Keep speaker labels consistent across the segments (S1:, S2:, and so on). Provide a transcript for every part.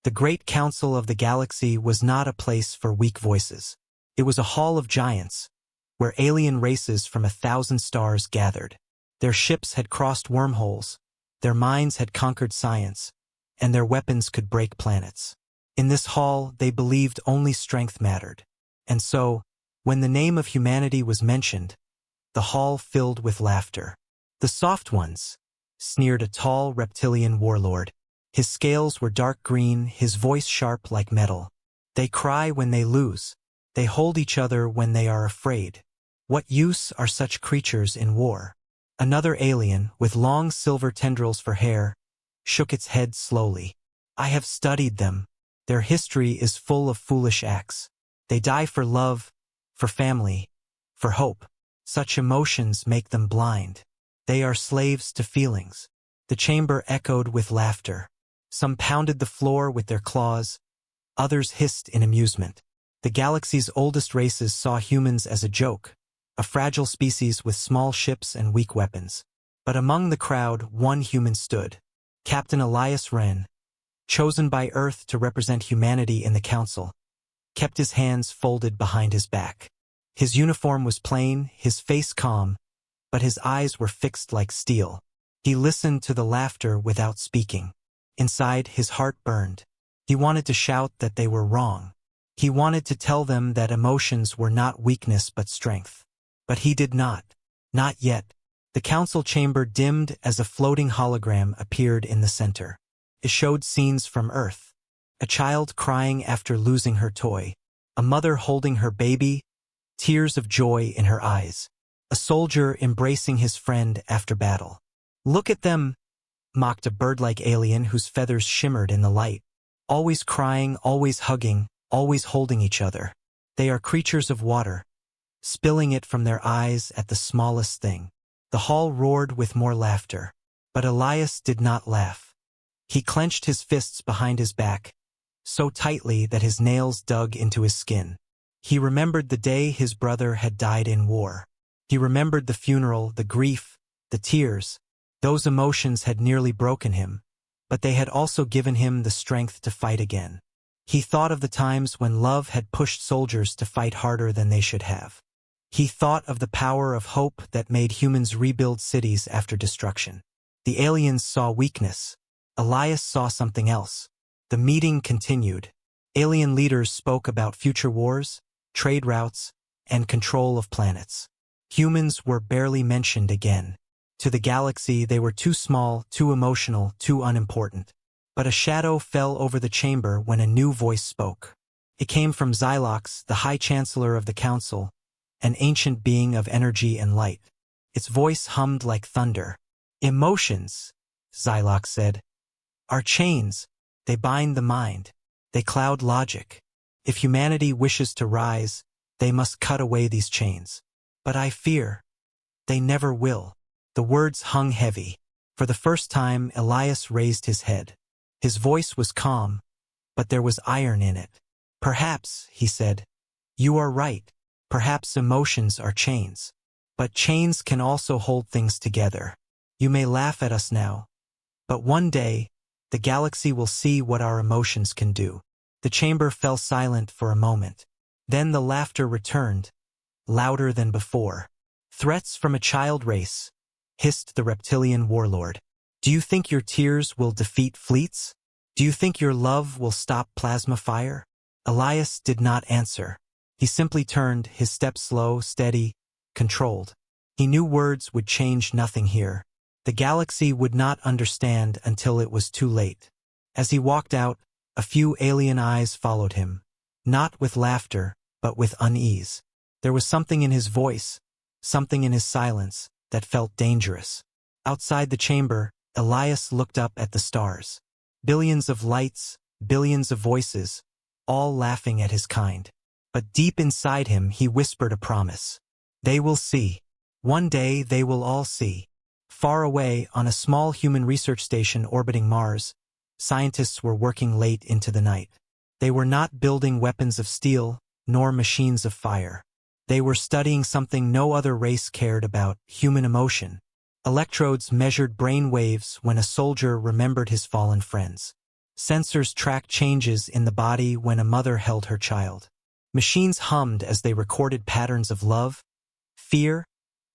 S1: The Great Council of the Galaxy was not a place for weak voices. It was a hall of giants, where alien races from 1,000 stars gathered. Their ships had crossed wormholes, their minds had conquered science, and their weapons could break planets. In this hall, they believed only strength mattered. And so, when the name of humanity was mentioned, the hall filled with laughter. "The soft ones," sneered a tall reptilian warlord. His scales were dark green, his voice sharp like metal. "They cry when they lose. They hold each other when they are afraid. What use are such creatures in war?" Another alien, with long silver tendrils for hair, shook its head slowly. "I have studied them. Their history is full of foolish acts. They die for love, for family, for hope. Such emotions make them blind. They are slaves to feelings." The chamber echoed with laughter. Some pounded the floor with their claws, others hissed in amusement. The galaxy's oldest races saw humans as a joke, a fragile species with small ships and weak weapons. But among the crowd, one human stood. Captain Elias Wren, chosen by Earth to represent humanity in the council, kept his hands folded behind his back. His uniform was plain, his face calm, but his eyes were fixed like steel. He listened to the laughter without speaking. Inside, his heart burned. He wanted to shout that they were wrong. He wanted to tell them that emotions were not weakness but strength. But he did not. Not yet. The council chamber dimmed as a floating hologram appeared in the center. It showed scenes from Earth. A child crying after losing her toy. A mother holding her baby, tears of joy in her eyes. A soldier embracing his friend after battle. "Look at them," mocked a bird-like alien whose feathers shimmered in the light. "Always crying, always hugging, always holding each other. They are creatures of water, spilling it from their eyes at the smallest thing." The hall roared with more laughter. But Elias did not laugh. He clenched his fists behind his back, so tightly that his nails dug into his skin. He remembered the day his brother had died in war. He remembered the funeral, the grief, the tears. Those emotions had nearly broken him, but they had also given him the strength to fight again. He thought of the times when love had pushed soldiers to fight harder than they should have. He thought of the power of hope that made humans rebuild cities after destruction. The aliens saw weakness. Elias saw something else. The meeting continued. Alien leaders spoke about future wars, trade routes, and control of planets. Humans were barely mentioned again. To the galaxy, they were too small, too emotional, too unimportant. But a shadow fell over the chamber when a new voice spoke. It came from Xylox, the High Chancellor of the Council, an ancient being of energy and light. Its voice hummed like thunder. "Emotions," Xylox said, "are chains. They bind the mind. They cloud logic. If humanity wishes to rise, they must cut away these chains. But I fear they never will." The words hung heavy. For the first time, Elias raised his head. His voice was calm, but there was iron in it. "Perhaps," he said, "you are right. Perhaps emotions are chains. But chains can also hold things together. You may laugh at us now, but one day, the galaxy will see what our emotions can do." The chamber fell silent for a moment. Then the laughter returned, louder than before. "Threats from a child race," hissed the reptilian warlord. "Do you think your tears will defeat fleets? Do you think your love will stop plasma fire?" Elias did not answer. He simply turned, his steps slow, steady, controlled. He knew words would change nothing here. The galaxy would not understand until it was too late. As he walked out, a few alien eyes followed him, not with laughter, but with unease. There was something in his voice, something in his silence, that felt dangerous. Outside the chamber, Elias looked up at the stars. Billions of lights, billions of voices, all laughing at his kind. But deep inside him, he whispered a promise. They will see. One day they will all see. Far away, on a small human research station orbiting Mars, scientists were working late into the night. They were not building weapons of steel, nor machines of fire. They were studying something no other race cared about, human emotion. Electrodes measured brain waves when a soldier remembered his fallen friends. Sensors tracked changes in the body when a mother held her child. Machines hummed as they recorded patterns of love, fear,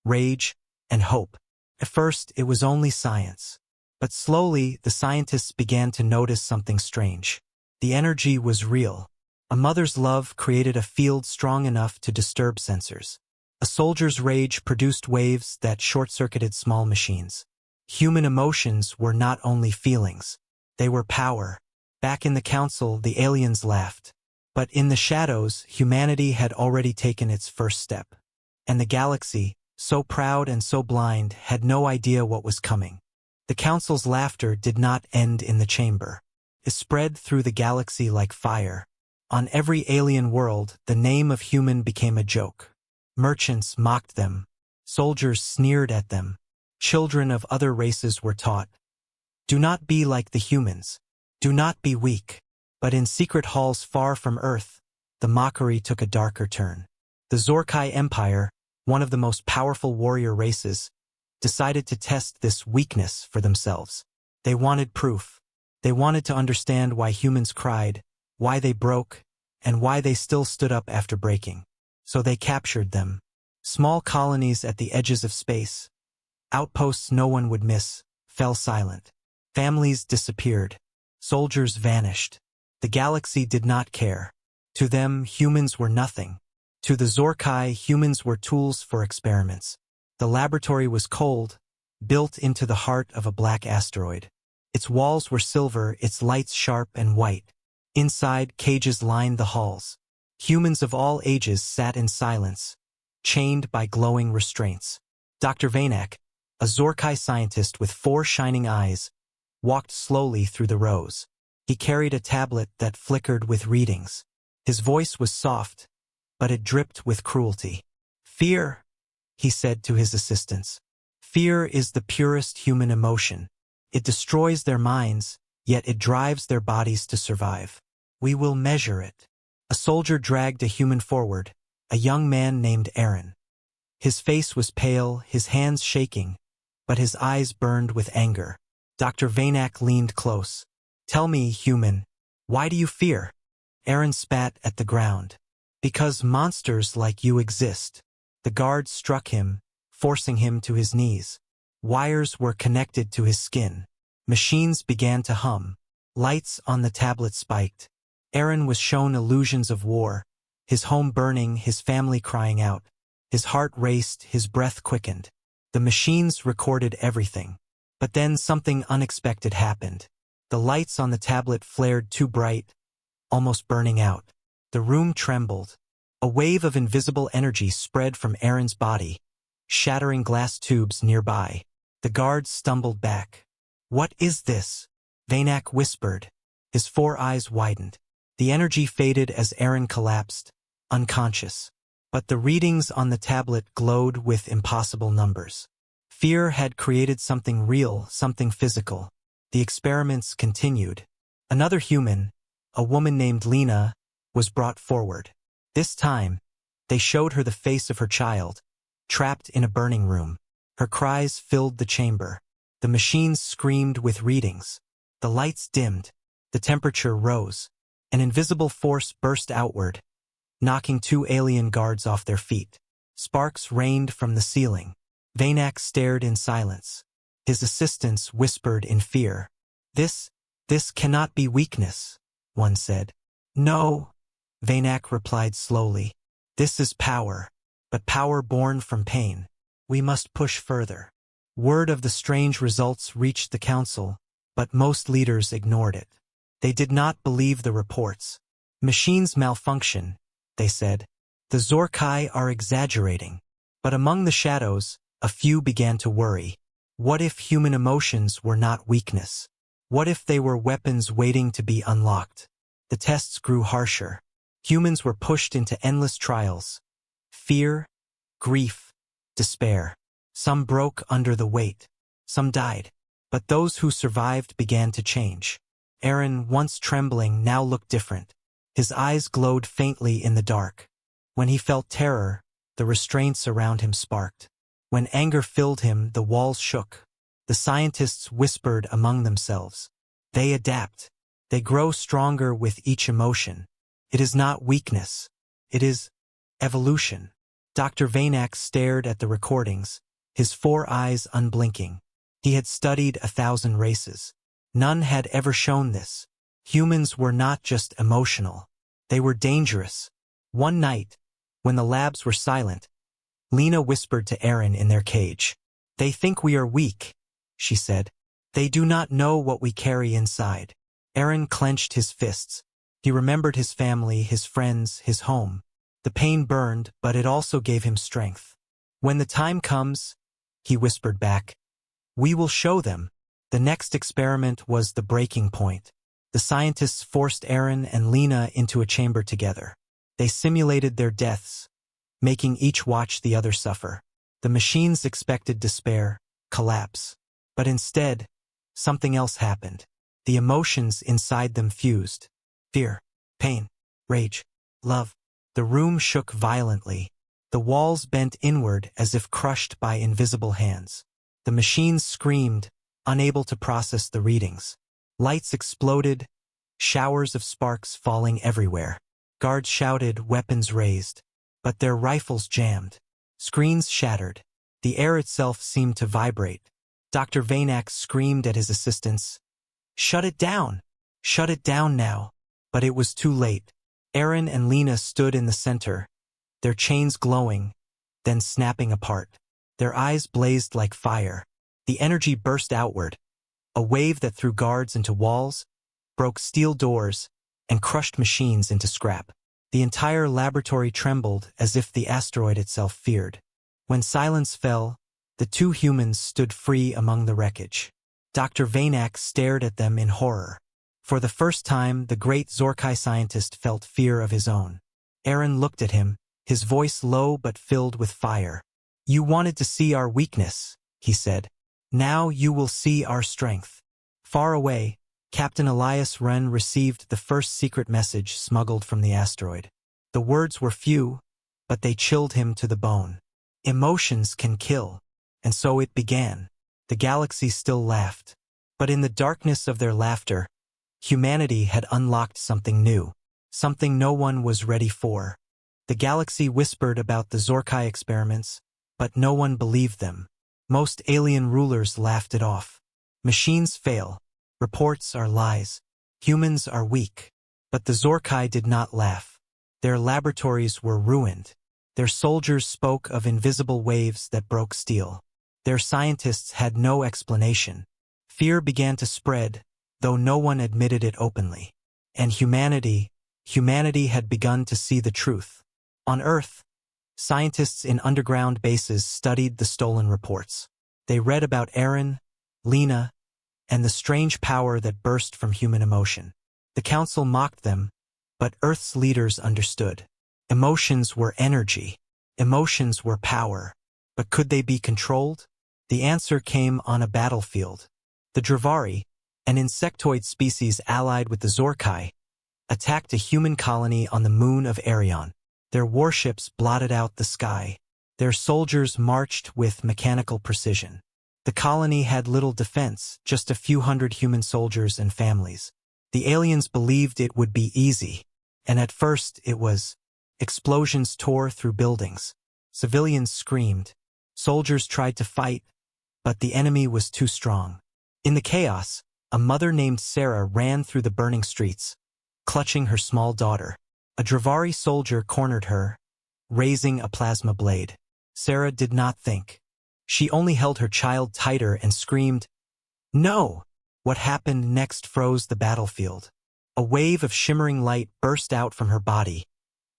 S1: rage, and hope. At first, it was only science. But slowly, the scientists began to notice something strange. The energy was real. A mother's love created a field strong enough to disturb sensors. A soldier's rage produced waves that short-circuited small machines. Human emotions were not only feelings. They were power. Back in the council, the aliens laughed. But in the shadows, humanity had already taken its first step. And the galaxy, so proud and so blind, had no idea what was coming. The council's laughter did not end in the chamber. It spread through the galaxy like fire. On every alien world, the name of human became a joke. Merchants mocked them. Soldiers sneered at them. Children of other races were taught, "Do not be like the humans. Do not be weak." But in secret halls far from Earth, the mockery took a darker turn. The Zorkai Empire, one of the most powerful warrior races, decided to test this weakness for themselves. They wanted proof. They wanted to understand why humans cried, why they broke, and why they still stood up after breaking. So they captured them. Small colonies at the edges of space. Outposts no one would miss, fell silent. Families disappeared. Soldiers vanished. The galaxy did not care. To them, humans were nothing. To the Zorkai, humans were tools for experiments. The laboratory was cold, built into the heart of a black asteroid. Its walls were silver, its lights sharp and white. Inside, cages lined the halls. Humans of all ages sat in silence, chained by glowing restraints. Dr. Vanak, a Zorkai scientist with 4 shining eyes, walked slowly through the rows. He carried a tablet that flickered with readings. His voice was soft, but it dripped with cruelty. "Fear," he said to his assistants. "Fear is the purest human emotion. It destroys their minds, yet it drives their bodies to survive. We will measure it." A soldier dragged a human forward, a young man named Aaron. His face was pale, his hands shaking, but his eyes burned with anger. Dr. Vanak leaned close. "Tell me, human, why do you fear?" Aaron spat at the ground. "Because monsters like you exist." The guards struck him, forcing him to his knees. Wires were connected to his skin. Machines began to hum. Lights on the tablet spiked. Aaron was shown illusions of war, his home burning, his family crying out. His heart raced, his breath quickened. The machines recorded everything. But then something unexpected happened. The lights on the tablet flared too bright, almost burning out. The room trembled. A wave of invisible energy spread from Aaron's body, shattering glass tubes nearby. The guards stumbled back. "What is this?" Vanak whispered. His 4 eyes widened. The energy faded as Aaron collapsed, unconscious. But the readings on the tablet glowed with impossible numbers. Fear had created something real, something physical. The experiments continued. Another human, a woman named Lena, was brought forward. This time, they showed her the face of her child, trapped in a burning room. Her cries filled the chamber. The machines screamed with readings. The lights dimmed. The temperature rose. An invisible force burst outward, knocking 2 alien guards off their feet. Sparks rained from the ceiling. Vanak stared in silence. His assistants whispered in fear. This cannot be weakness," one said. "No," Vanak replied slowly. "This is power, but power born from pain. We must push further." Word of the strange results reached the council, but most leaders ignored it. They did not believe the reports. "Machines malfunction," they said. "The Zorkai are exaggerating." But among the shadows, a few began to worry. What if human emotions were not weakness? What if they were weapons waiting to be unlocked? The tests grew harsher. Humans were pushed into endless trials. Fear, grief, despair. Some broke under the weight. Some died. But those who survived began to change. Aaron, once trembling, now looked different. His eyes glowed faintly in the dark. When he felt terror, the restraints around him sparked. When anger filled him, the walls shook. The scientists whispered among themselves. "They adapt. They grow stronger with each emotion. It is not weakness. It is evolution. Dr. Vanak stared at the recordings, his 4 eyes unblinking. He had studied 1,000 races. None had ever shown this. Humans were not just emotional. They were dangerous. One night, when the labs were silent, Lena whispered to Aaron in their cage. "They think we are weak," she said. "They do not know what we carry inside." Aaron clenched his fists. He remembered his family, his friends, his home. The pain burned, but it also gave him strength. "When the time comes," he whispered back, "we will show them." The next experiment was the breaking point. The scientists forced Aaron and Lena into a chamber together. They simulated their deaths, making each watch the other suffer. The machines expected despair, collapse. But instead, something else happened. The emotions inside them fused. Fear, pain, rage, love. The room shook violently. The walls bent inward as if crushed by invisible hands. The machines screamed, unable to process the readings. Lights exploded, showers of sparks falling everywhere. Guards shouted, weapons raised. But their rifles jammed. Screens shattered. The air itself seemed to vibrate. Dr. Vanak screamed at his assistants, "Shut it down! Shut it down now!" But it was too late. Aaron and Lena stood in the center, their chains glowing, then snapping apart. Their eyes blazed like fire. The energy burst outward, a wave that threw guards into walls, broke steel doors, and crushed machines into scrap. The entire laboratory trembled as if the asteroid itself feared. When silence fell, the 2 humans stood free among the wreckage. Dr. Vanak stared at them in horror. For the first time, the great Zorkai scientist felt fear of his own. Aaron looked at him, his voice low but filled with fire. "You wanted to see our weakness," he said. "Now you will see our strength." Far away, Captain Elias Wren received the first secret message smuggled from the asteroid. The words were few, but they chilled him to the bone. Emotions can kill. And so it began. The galaxy still laughed. But in the darkness of their laughter, humanity had unlocked something new, something no one was ready for. The galaxy whispered about the Zorkai experiments, but no one believed them. Most alien rulers laughed it off. Machines fail. Reports are lies. Humans are weak. But the Zorkai did not laugh. Their laboratories were ruined. Their soldiers spoke of invisible waves that broke steel. Their scientists had no explanation. Fear began to spread, though no one admitted it openly. And humanity had begun to see the truth. On Earth, scientists in underground bases studied the stolen reports. They read about Aaron, Lena, and the strange power that burst from human emotion. The council mocked them, but Earth's leaders understood. Emotions were energy. Emotions were power. But could they be controlled? The answer came on a battlefield. The Dravari, an insectoid species allied with the Zorkai, attacked a human colony on the moon of Arion. Their warships blotted out the sky. Their soldiers marched with mechanical precision. The colony had little defense, just a few hundred human soldiers and families. The aliens believed it would be easy, and at first it was. Explosions tore through buildings. Civilians screamed. Soldiers tried to fight, but the enemy was too strong. In the chaos, a mother named Sarah ran through the burning streets, clutching her small daughter. A Dravari soldier cornered her, raising a plasma blade. Sarah did not think. She only held her child tighter and screamed, "No!" What happened next froze the battlefield. A wave of shimmering light burst out from her body,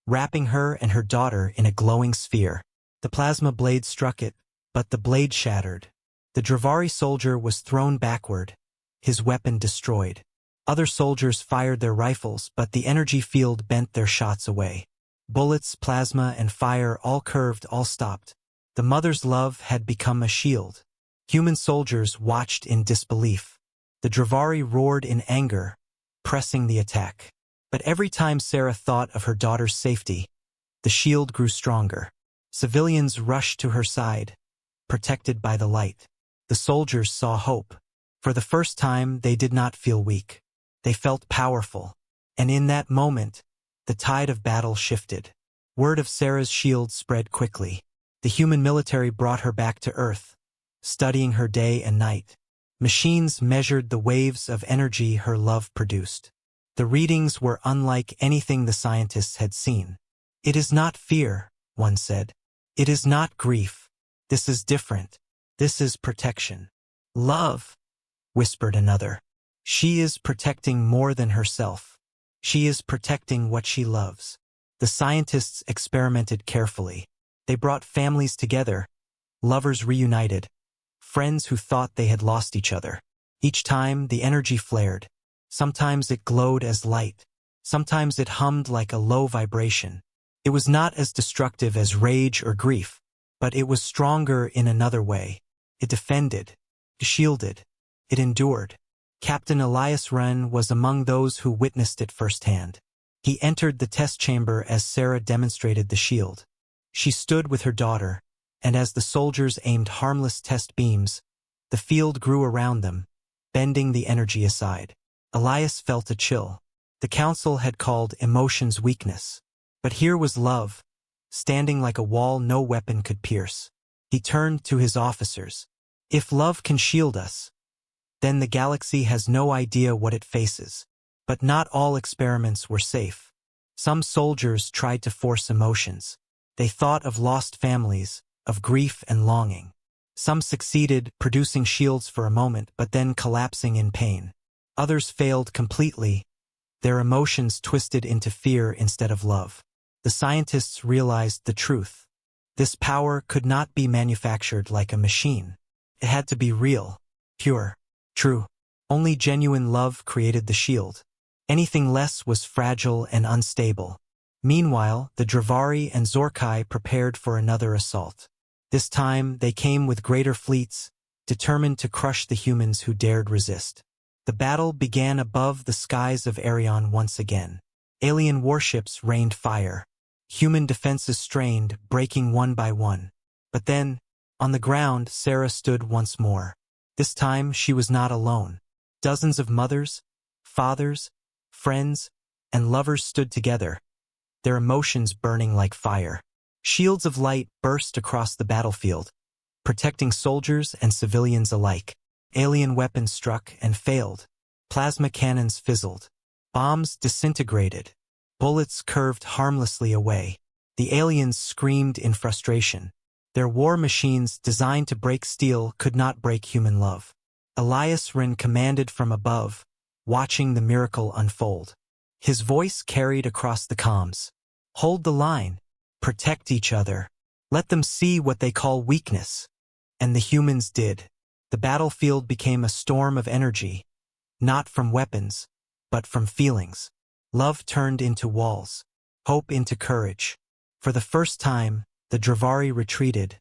S1: wrapping her and her daughter in a glowing sphere. The plasma blade struck it, but the blade shattered. The Dravari soldier was thrown backward, his weapon destroyed. Other soldiers fired their rifles, but the energy field bent their shots away. Bullets, plasma, and fire all curved, all stopped. The mother's love had become a shield. Human soldiers watched in disbelief. The Dravari roared in anger, pressing the attack. But every time Sarah thought of her daughter's safety, the shield grew stronger. Civilians rushed to her side, protected by the light. The soldiers saw hope. For the first time, they did not feel weak. They felt powerful. And in that moment, the tide of battle shifted. Word of Sarah's shield spread quickly. The human military brought her back to Earth, studying her day and night. Machines measured the waves of energy her love produced. The readings were unlike anything the scientists had seen. "It is not fear," one said. "It is not grief. This is different. This is protection." "Love," whispered another. "She is protecting more than herself. She is protecting what she loves." The scientists experimented carefully. They brought families together, lovers reunited, friends who thought they had lost each other. Each time, the energy flared. Sometimes it glowed as light. Sometimes it hummed like a low vibration. It was not as destructive as rage or grief, but it was stronger in another way. It defended, shielded, it endured. Captain Elias Wren was among those who witnessed it firsthand. He entered the test chamber as Sarah demonstrated the shield. She stood with her daughter, and as the soldiers aimed harmless test beams, the field grew around them, bending the energy aside. Elias felt a chill. The council had called emotions weakness. But here was love, standing like a wall no weapon could pierce. He turned to his officers. "If love can shield us, then the galaxy has no idea what it faces." But not all experiments were safe. Some soldiers tried to force emotions. They thought of lost families, of grief and longing. Some succeeded, producing shields for a moment, but then collapsing in pain. Others failed completely, their emotions twisted into fear instead of love. The scientists realized the truth. This power could not be manufactured like a machine. It had to be real, pure, true. Only genuine love created the shield. Anything less was fragile and unstable. Meanwhile, the Dravari and Zorkai prepared for another assault. This time, they came with greater fleets, determined to crush the humans who dared resist. The battle began above the skies of Arion once again. Alien warships rained fire. Human defenses strained, breaking one by one. But then, on the ground, Sarah stood once more. This time, she was not alone. Dozens of mothers, fathers, friends, and lovers stood together, their emotions burning like fire. Shields of light burst across the battlefield, protecting soldiers and civilians alike. Alien weapons struck and failed. Plasma cannons fizzled. Bombs disintegrated. Bullets curved harmlessly away. The aliens screamed in frustration. Their war machines, designed to break steel, could not break human love. Elias Wren commanded from above, watching the miracle unfold. His voice carried across the comms. "Hold the line. Protect each other. Let them see what they call weakness." And the humans did. The battlefield became a storm of energy, not from weapons, but from feelings. Love turned into walls, hope into courage. For the first time, the Dravari retreated,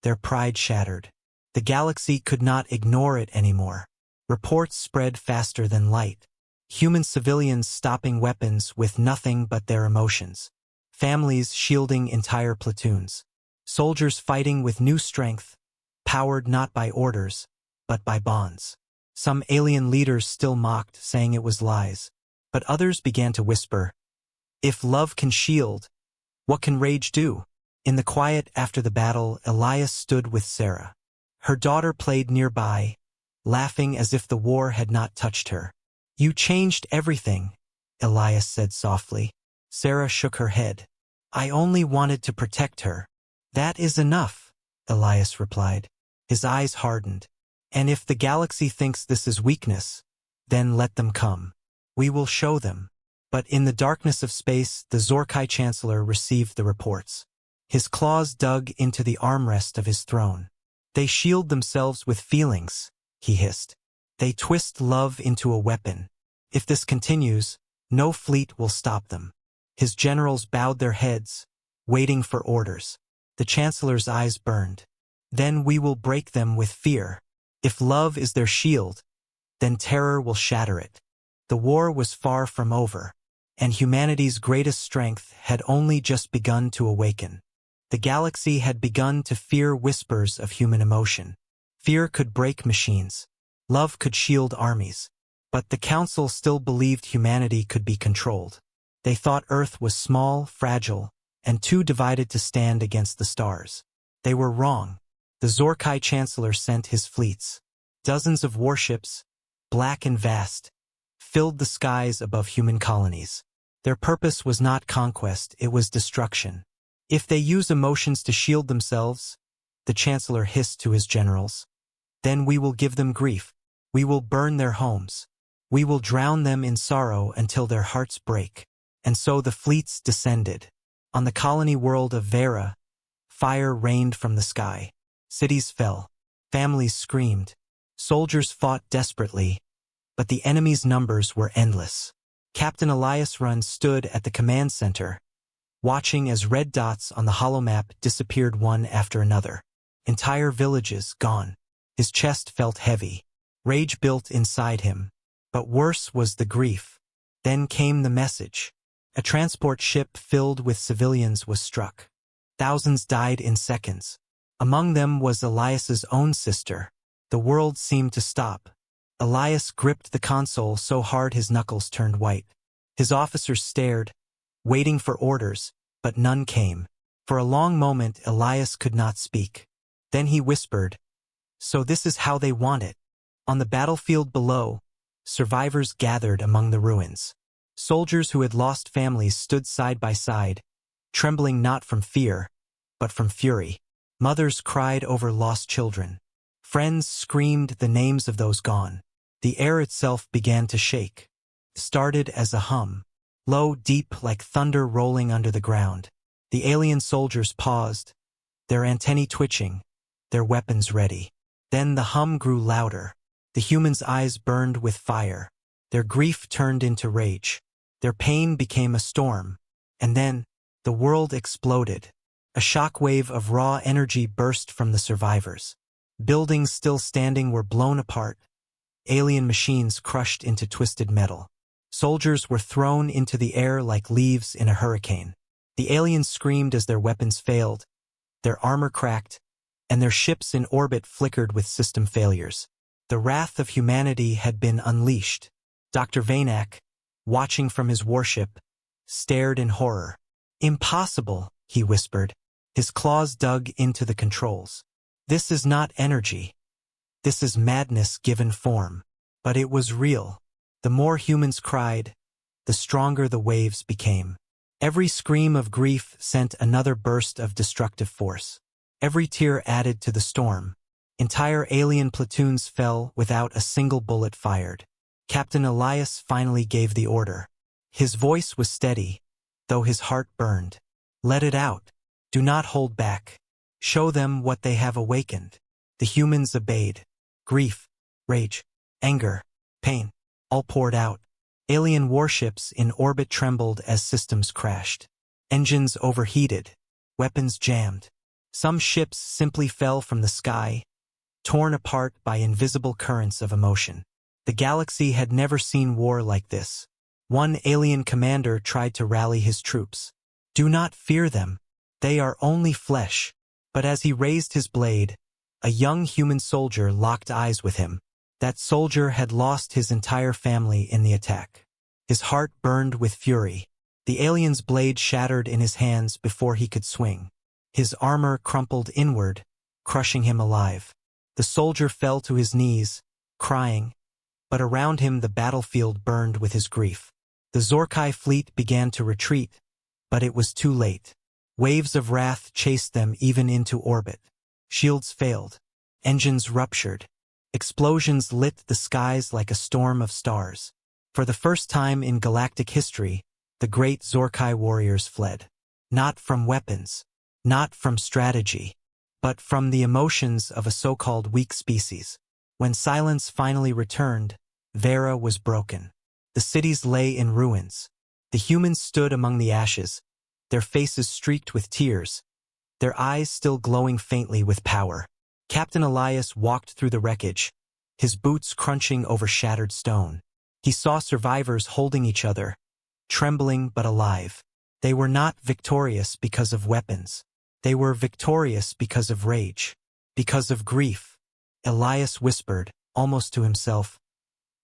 S1: their pride shattered. The galaxy could not ignore it anymore. Reports spread faster than light. Human civilians stopping weapons with nothing but their emotions. Families shielding entire platoons. Soldiers fighting with new strength, powered not by orders, but by bonds. Some alien leaders still mocked, saying it was lies. But others began to whisper, "If love can shield, what can rage do?" In the quiet after the battle, Elias stood with Sarah. Her daughter played nearby, laughing as if the war had not touched her. "You changed everything," Elias said softly. Sarah shook her head. "I only wanted to protect her." "That is enough," Elias replied. His eyes hardened. "And if the galaxy thinks this is weakness, then let them come. We will show them." But in the darkness of space, the Zorkai Chancellor received the reports. His claws dug into the armrest of his throne. "They shield themselves with feelings," he hissed. "They twist love into a weapon. If this continues, no fleet will stop them." His generals bowed their heads, waiting for orders. The Chancellor's eyes burned. "Then we will break them with fear. If love is their shield, then terror will shatter it." The war was far from over, and humanity's greatest strength had only just begun to awaken. The galaxy had begun to fear whispers of human emotion. Fear could break machines. Love could shield armies. But the Council still believed humanity could be controlled. They thought Earth was small, fragile, and too divided to stand against the stars. They were wrong. The Zorkai Chancellor sent his fleets. Dozens of warships, black and vast, filled the skies above human colonies. Their purpose was not conquest, it was destruction. If they use emotions to shield themselves, the Chancellor hissed to his generals, then we will give them grief. We will burn their homes. We will drown them in sorrow until their hearts break. And so the fleets descended. On the colony world of Vera, fire rained from the sky. Cities fell. Families screamed. Soldiers fought desperately. But the enemy's numbers were endless. Captain Elias Run stood at the command center, watching as red dots on the holomap disappeared one after another. Entire villages gone. His chest felt heavy. Rage built inside him. But worse was the grief. Then came the message. A transport ship filled with civilians was struck. Thousands died in seconds. Among them was Elias's own sister. The world seemed to stop. Elias gripped the console so hard his knuckles turned white. His officers stared, waiting for orders, but none came. For a long moment Elias could not speak. Then he whispered, "So this is how they want it." On the battlefield below, survivors gathered among the ruins. Soldiers who had lost families stood side by side, trembling not from fear, but from fury. Mothers cried over lost children. Friends screamed the names of those gone. The air itself began to shake. Started as a hum, low, deep like thunder rolling under the ground. The alien soldiers paused, their antennae twitching, their weapons ready. Then the hum grew louder. The humans' eyes burned with fire. Their grief turned into rage. Their pain became a storm. And then, the world exploded. A shockwave of raw energy burst from the survivors. Buildings still standing were blown apart. Alien machines crushed into twisted metal. Soldiers were thrown into the air like leaves in a hurricane. The aliens screamed as their weapons failed, their armor cracked, and their ships in orbit flickered with system failures. The wrath of humanity had been unleashed. Dr. Vanak, watching from his warship, stared in horror. "Impossible," he whispered. His claws dug into the controls. "This is not energy. This is madness given form." But it was real. The more humans cried, the stronger the waves became. Every scream of grief sent another burst of destructive force. Every tear added to the storm. Entire alien platoons fell without a single bullet fired. Captain Elias finally gave the order. His voice was steady, though his heart burned. "Let it out. Do not hold back. Show them what they have awakened." The humans obeyed. Grief, rage, anger, pain, all poured out. Alien warships in orbit trembled as systems crashed. Engines overheated. Weapons jammed. Some ships simply fell from the sky, torn apart by invisible currents of emotion. The galaxy had never seen war like this. One alien commander tried to rally his troops. "Do not fear them. They are only flesh." But as he raised his blade, a young human soldier locked eyes with him. That soldier had lost his entire family in the attack. His heart burned with fury. The alien's blade shattered in his hands before he could swing. His armor crumpled inward, crushing him alive. The soldier fell to his knees, crying, but around him the battlefield burned with his grief. The Zorkai fleet began to retreat, but it was too late. Waves of wrath chased them even into orbit. Shields failed. Engines ruptured. Explosions lit the skies like a storm of stars. For the first time in galactic history, the great Zorkai warriors fled. Not from weapons, not from strategy, but from the emotions of a so-called weak species. When silence finally returned, Vera was broken. The cities lay in ruins. The humans stood among the ashes, their faces streaked with tears, their eyes still glowing faintly with power. Captain Elias walked through the wreckage, his boots crunching over shattered stone. He saw survivors holding each other, trembling but alive. They were not victorious because of weapons. They were victorious because of rage, because of grief. Elias whispered, almost to himself,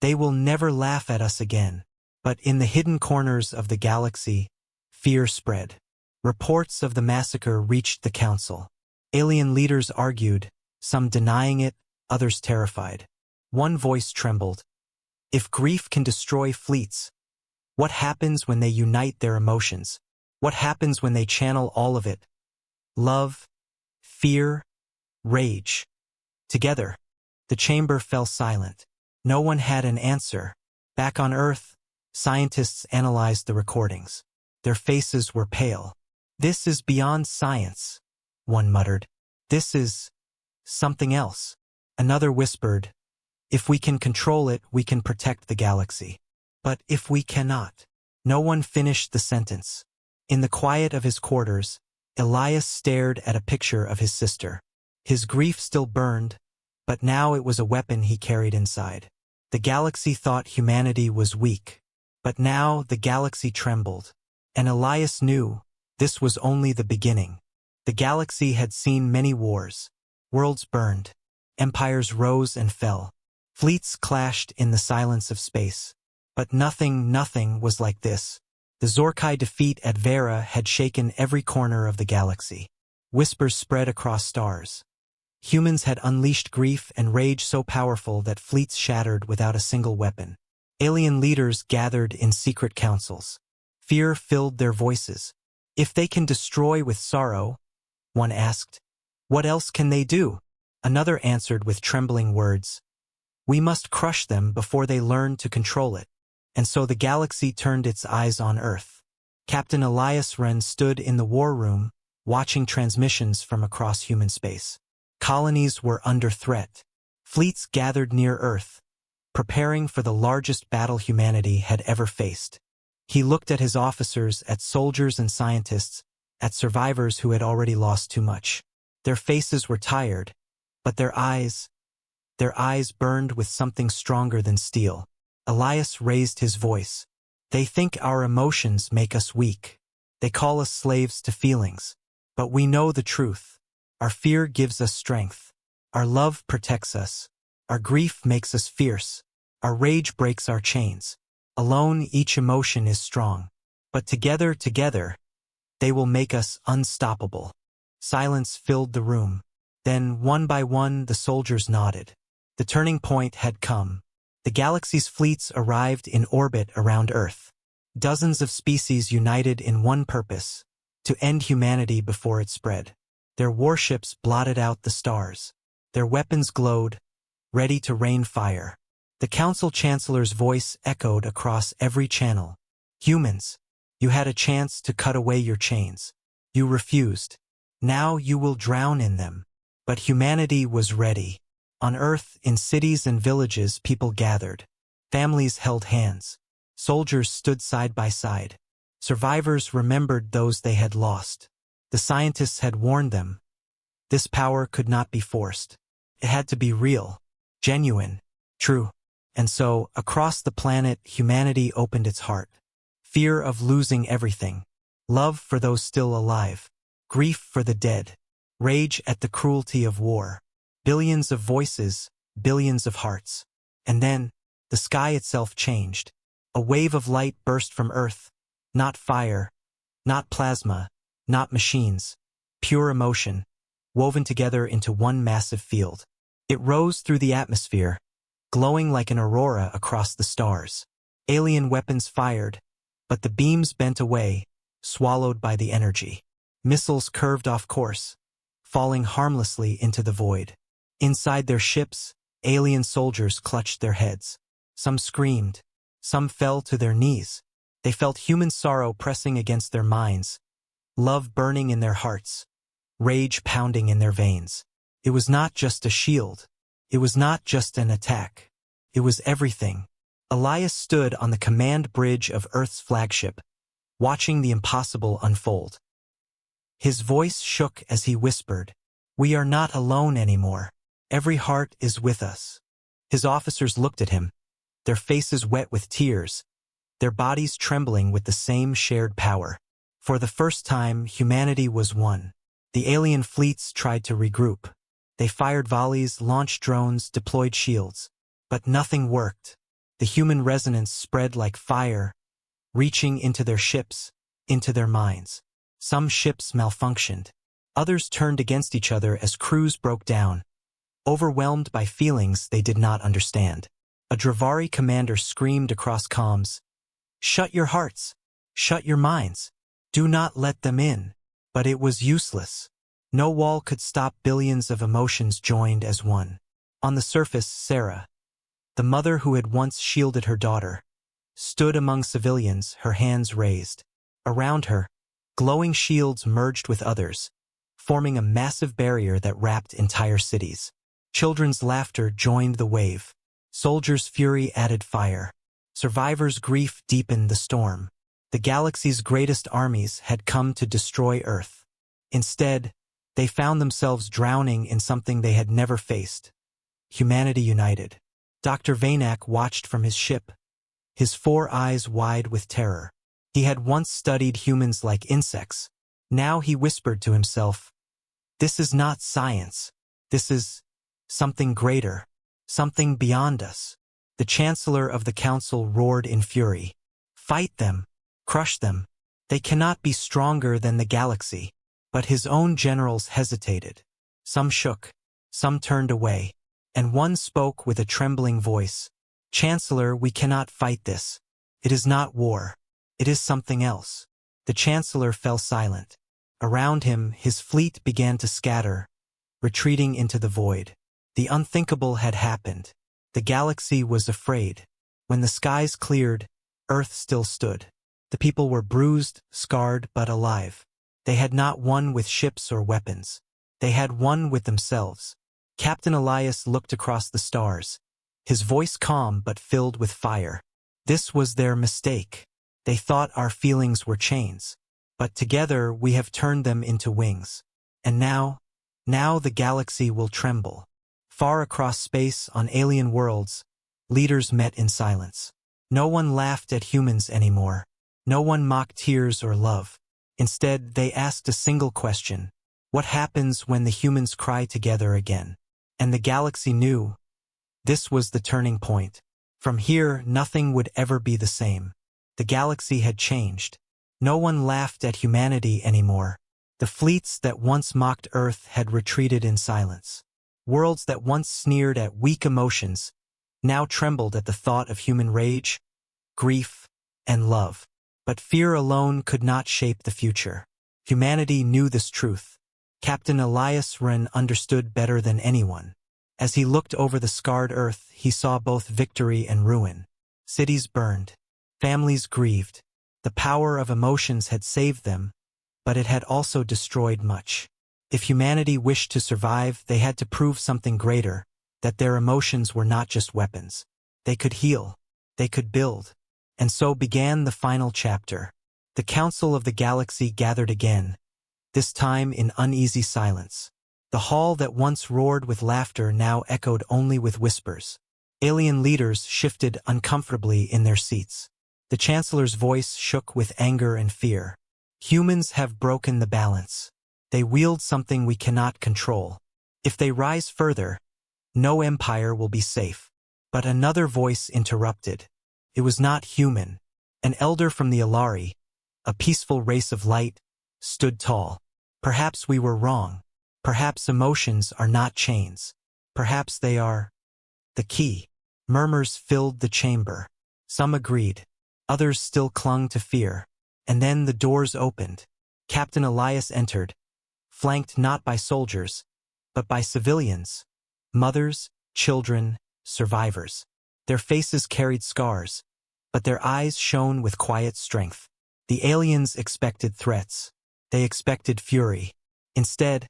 S1: They will never laugh at us again. But in the hidden corners of the galaxy, fear spread. Reports of the massacre reached the council. Alien leaders argued, some denying it, others terrified. One voice trembled. If grief can destroy fleets, what happens when they unite their emotions? What happens when they channel all of it? Love, fear, rage. Together, the chamber fell silent. No one had an answer. Back on Earth, scientists analyzed the recordings. Their faces were pale. This is beyond science, one muttered. This is something else. Another whispered, if we can control it, we can protect the galaxy. But if we cannot. No one finished the sentence. In the quiet of his quarters, Elias stared at a picture of his sister. His grief still burned, but now it was a weapon he carried inside. The galaxy thought humanity was weak, but now the galaxy trembled. And Elias knew this was only the beginning. The galaxy had seen many wars. Worlds burned. Empires rose and fell. Fleets clashed in the silence of space. But nothing was like this. The Zorkai defeat at Vera had shaken every corner of the galaxy. Whispers spread across stars. Humans had unleashed grief and rage so powerful that fleets shattered without a single weapon. Alien leaders gathered in secret councils. Fear filled their voices. If they can destroy with sorrow, one asked, what else can they do? Another answered with trembling words, we must crush them before they learn to control it. And so the galaxy turned its eyes on Earth. Captain Elias Wren stood in the war room, watching transmissions from across human space. Colonies were under threat. Fleets gathered near Earth, preparing for the largest battle humanity had ever faced. He looked at his officers, at soldiers and scientists, at survivors who had already lost too much. Their faces were tired, but their eyes burned with something stronger than steel. Elias raised his voice. They think our emotions make us weak. They call us slaves to feelings. But we know the truth. Our fear gives us strength. Our love protects us. Our grief makes us fierce. Our rage breaks our chains. Alone, each emotion is strong. But together, they will make us unstoppable. Silence filled the room. Then, one by one, the soldiers nodded. The turning point had come. The galaxy's fleets arrived in orbit around Earth. Dozens of species united in one purpose, to end humanity before it spread. Their warships blotted out the stars. Their weapons glowed, ready to rain fire. The Council Chancellor's voice echoed across every channel. Humans, you had a chance to cut away your chains. You refused. Now you will drown in them. But humanity was ready. On Earth, in cities and villages, people gathered. Families held hands. Soldiers stood side by side. Survivors remembered those they had lost. The scientists had warned them. This power could not be forced. It had to be real, genuine, true. And so, across the planet, humanity opened its heart. Fear of losing everything. Love for those still alive. Grief for the dead. Rage at the cruelty of war. Billions of voices, billions of hearts. And then, the sky itself changed. A wave of light burst from Earth. Not fire, not plasma, not machines. Pure emotion, woven together into one massive field. It rose through the atmosphere, glowing like an aurora across the stars. Alien weapons fired, but the beams bent away, swallowed by the energy. Missiles curved off course, falling harmlessly into the void. Inside their ships, alien soldiers clutched their heads. Some screamed. Some fell to their knees. They felt human sorrow pressing against their minds, love burning in their hearts, rage pounding in their veins. It was not just a shield. It was not just an attack. It was everything. Elias stood on the command bridge of Earth's flagship, watching the impossible unfold. His voice shook as he whispered, "We are not alone anymore. Every heart is with us." His officers looked at him, their faces wet with tears, their bodies trembling with the same shared power. For the first time, humanity was one. The alien fleets tried to regroup. They fired volleys, launched drones, deployed shields. But nothing worked. The human resonance spread like fire, reaching into their ships, into their minds. Some ships malfunctioned. Others turned against each other as crews broke down, overwhelmed by feelings they did not understand. A Dravari commander screamed across comms, "Shut your hearts! Shut your minds! Do not let them in!" But it was useless. No wall could stop billions of emotions joined as one. On the surface, Sarah, the mother who had once shielded her daughter, stood among civilians, her hands raised. Around her, glowing shields merged with others, forming a massive barrier that wrapped entire cities. Children's laughter joined the wave. Soldiers' fury added fire. Survivors' grief deepened the storm. The galaxy's greatest armies had come to destroy Earth. Instead, they found themselves drowning in something they had never faced. Humanity united. Dr. Vanak watched from his ship, his 4 eyes wide with terror. He had once studied humans like insects. Now he whispered to himself, "This is not science. This is something greater, something beyond us." The Chancellor of the Council roared in fury. "Fight them! Crush them! They cannot be stronger than the galaxy." But his own generals hesitated. Some shook, some turned away, and one spoke with a trembling voice. "Chancellor, we cannot fight this. It is not war. It is something else." The Chancellor fell silent. Around him, his fleet began to scatter, retreating into the void. The unthinkable had happened. The galaxy was afraid. When the skies cleared, Earth still stood. The people were bruised, scarred, but alive. They had not won with ships or weapons. They had won with themselves. Captain Elias looked across the stars, his voice calm but filled with fire. This was their mistake. They thought our feelings were chains. But together we have turned them into wings. And now the galaxy will tremble. Far across space on alien worlds, leaders met in silence. No one laughed at humans anymore. No one mocked tears or love. Instead, they asked a single question: what happens when the humans cry together again? And the galaxy knew this was the turning point. From here, nothing would ever be the same. The galaxy had changed. No one laughed at humanity anymore. The fleets that once mocked Earth had retreated in silence. Worlds that once sneered at weak emotions now trembled at the thought of human rage, grief, and love. But fear alone could not shape the future. Humanity knew this truth. Captain Elias Wren understood better than anyone. As he looked over the scarred Earth, he saw both victory and ruin. Cities burned. Families grieved. The power of emotions had saved them, but it had also destroyed much. If humanity wished to survive, they had to prove something greater, that their emotions were not just weapons. They could heal. They could build. And so began the final chapter. The Council of the Galaxy gathered again, this time in uneasy silence. The hall that once roared with laughter now echoed only with whispers. Alien leaders shifted uncomfortably in their seats. The Chancellor's voice shook with anger and fear. Humans have broken the balance. They wield something we cannot control. If they rise further, no empire will be safe. But another voice interrupted. It was not human. An elder from the Alari, a peaceful race of light, stood tall. Perhaps we were wrong. Perhaps emotions are not chains. Perhaps they are the key. Murmurs filled the chamber. Some agreed. Others still clung to fear. And then the doors opened. Captain Elias entered, flanked not by soldiers, but by civilians, mothers, children, survivors. Their faces carried scars, but their eyes shone with quiet strength. The aliens expected threats. They expected fury. Instead,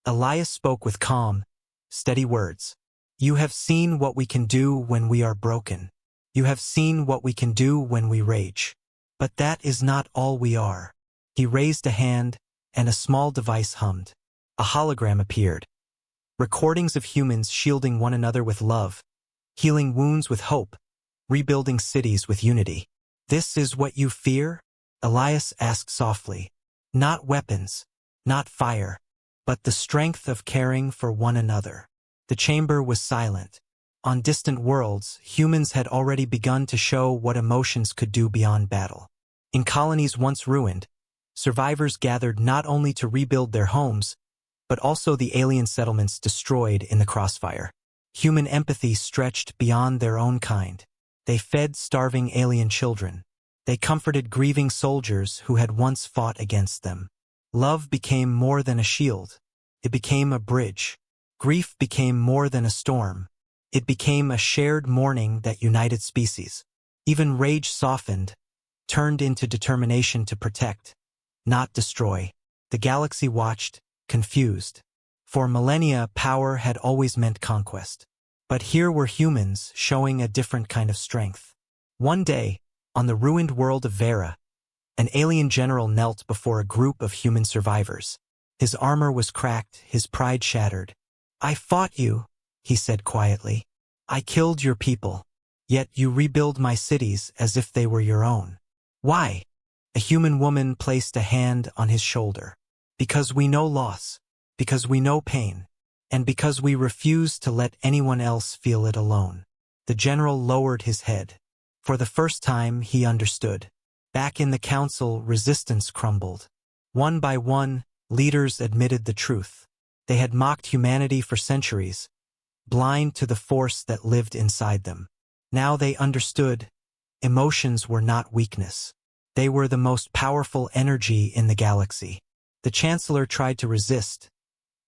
S1: Elias spoke with calm, steady words. You have seen what we can do when we are broken. You have seen what we can do when we rage. But that is not all we are. He raised a hand, and a small device hummed. A hologram appeared. Recordings of humans shielding one another with love, healing wounds with hope, rebuilding cities with unity. This is what you fear? Elias asked softly. Not weapons, not fire, but the strength of caring for one another. The chamber was silent. On distant worlds, humans had already begun to show what emotions could do beyond battle. In colonies once ruined, survivors gathered not only to rebuild their homes, but also the alien settlements destroyed in the crossfire. Human empathy stretched beyond their own kind. They fed starving alien children. They comforted grieving soldiers who had once fought against them. Love became more than a shield. It became a bridge. Grief became more than a storm. It became a shared mourning that united species. Even rage softened, turned into determination to protect, not destroy. The galaxy watched, confused. For millennia, power had always meant conquest. But here were humans showing a different kind of strength. One day, on the ruined world of Vera, an alien general knelt before a group of human survivors. His armor was cracked, his pride shattered. "I fought you," he said quietly. "I killed your people. Yet you rebuild my cities as if they were your own. Why?" A human woman placed a hand on his shoulder. "Because we know loss, because we know pain, and because we refuse to let anyone else feel it alone." The general lowered his head. For the first time, he understood. Back in the council, resistance crumbled. One by one, leaders admitted the truth. They had mocked humanity for centuries, blind to the force that lived inside them. Now they understood. Emotions were not weakness. They were the most powerful energy in the galaxy. The Chancellor tried to resist,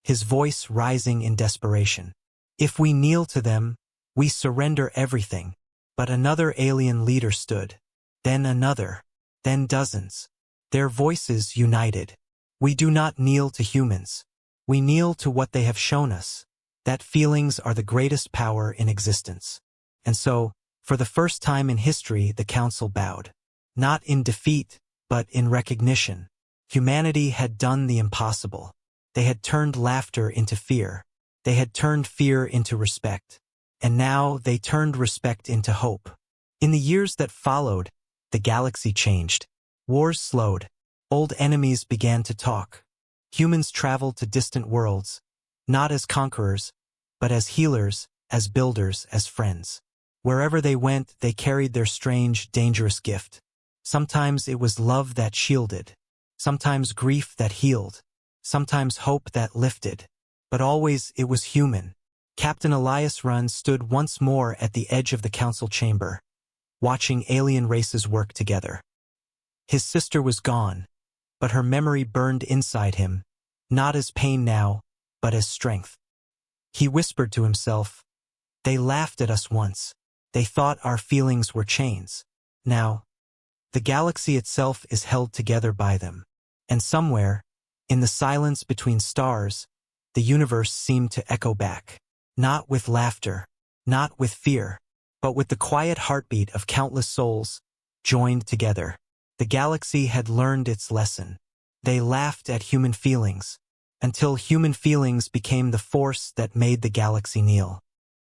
S1: his voice rising in desperation. "If we kneel to them, we surrender everything." But another alien leader stood. Then another. Then dozens. Their voices united. "We do not kneel to humans. We kneel to what they have shown us. That feelings are the greatest power in existence." And so, for the first time in history, the council bowed. Not in defeat, but in recognition. Humanity had done the impossible. They had turned laughter into fear. They had turned fear into respect. And now they turned respect into hope. In the years that followed, the galaxy changed. Wars slowed. Old enemies began to talk. Humans traveled to distant worlds, not as conquerors, but as healers, as builders, as friends. Wherever they went, they carried their strange, dangerous gift. Sometimes it was love that shielded. Sometimes grief that healed. Sometimes hope that lifted. But always it was human. Captain Elias Run stood once more at the edge of the council chamber, watching alien races work together. His sister was gone, but her memory burned inside him, not as pain now, but as strength. He whispered to himself, "They laughed at us once. They thought our feelings were chains. Now, the galaxy itself is held together by them." And somewhere, in the silence between stars, the universe seemed to echo back. Not with laughter, not with fear, but with the quiet heartbeat of countless souls, joined together. The galaxy had learned its lesson. They laughed at human feelings, until human feelings became the force that made the galaxy kneel.